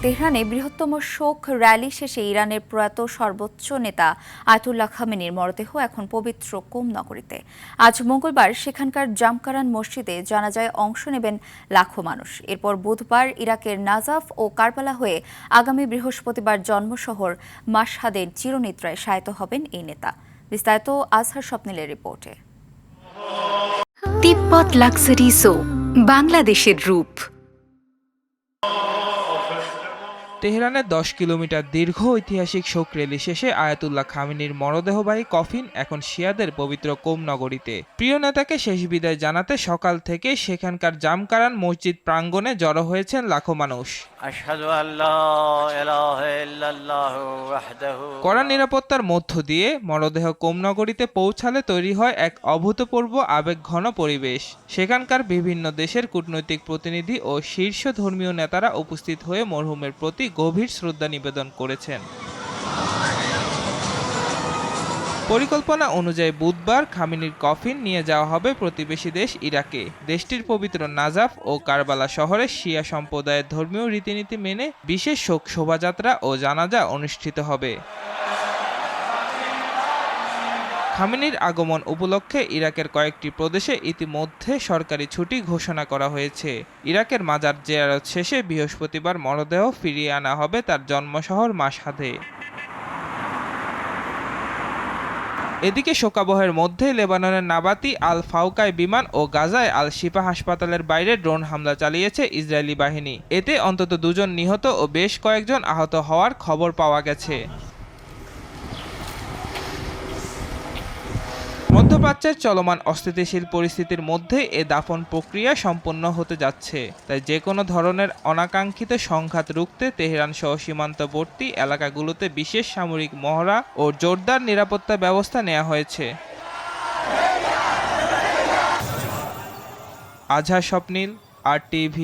তেহরানে বৃহত্তম শোক র্যালি শেষে ইরানের প্রয়াত সর্বোচ্চ নেতা আয়াতুল্লাহ খামেনির মরদেহ এখন পবিত্র কোম নগরীতে। আজ মঙ্গলবার সেখানকার জামকারান মসজিদে জানাজায় অংশ নেবেন লাখো মানুষ। এরপর বুধবার ইরাকের নাজাফ ও কারবালা হয়ে আগামী বৃহস্পতিবার জন্মশহর মাশহাদের চিরনিদ্রায় শায়িত হবেন এই নেতা। বিস্তারিত আজহার স্বপ্নিলের রিপোর্টে। তিব্বত লাক্সারি সো, বাংলাদেশের রূপ। তেহরানের 10 কিলোমিটার দীর্ঘ ঐতিহাসিক শোক র্যালি শেষে আয়াতুল্লাহ খামেনির মরদেহবাহী কফিন এখন শিয়াদের পবিত্র কোম নগরীতে। প্রিয় নেতাকে শেষ বিদায় জানাতে সকাল থেকে সেখানকার জামকারান মসজিদ প্রাঙ্গণে জড়ো হয়েছেন লাখো মানুষ। কড়া নিরাপত্তার মধ্য দিয়ে মরদেহ কোম নগরীতে পৌঁছালে তৈরি হয় এক অভূতপূর্ব আবেগঘন পরিবেশ। সেখানকার বিভিন্ন দেশের কূটনৈতিক প্রতিনিধি ও শীর্ষ ধর্মীয় নেতারা উপস্থিত হয়ে মরহুমের প্রতি গভীর শ্রদ্ধা নিবেদন করেছেন। পরিকল্পনা অনুযায়ী বুধবার খামেনির কফিন নিয়ে যাওয়া হবে প্রতিবেশী দেশ ইরাকে। দেশটির পবিত্র নাজাফ ও কারবালা শহরে শিয়া সম্প্রদায়ের ধর্মীয় রীতিনীতি মেনে বিশেষ শোক শোভাযাত্রা ও জানাজা অনুষ্ঠিত হবে। খামেনির আগমন উপলক্ষে ইরাকের কয়েকটি প্রদেশে ইতিমধ্যে সরকারি ছুটি ঘোষণা করা হয়েছে। ইরাকের মাজার জিয়ারত শেষে বৃহস্পতিবার মরদেহ ফিরিয়ে আনা হবে তার জন্মশহর মাশহাদে। এদিকে শোকাবহের মধ্যেই লেবাননের নাবাতি আল ফাউকায় বিমান ও গাজায় আল শিফা হাসপাতালের বাইরে ড্রোন হামলা চালিয়েছে ইসরায়েলি বাহিনী। এতে অন্তত 2 জন নিহত ও বেশ কয়েকজন আহত হওয়ার খবর পাওয়া গেছে। মধ্যপ্রাচ্যের চলমান অস্থিতিশীল পরিস্থিতির মধ্যে এ দাফন প্রক্রিয়া সম্পন্ন হতে যাচ্ছে। তাই যে কোনো ধরনের অনাকাঙ্ক্ষিত সংঘাত রুখতে তেহরান সহ সীমান্তবর্তী এলাকাগুলোতে বিশেষ সামরিক মহড়া ও জোরদার নিরাপত্তা ব্যবস্থা নেওয়া হয়েছে। আজহার স্বপ্নিল, RTV।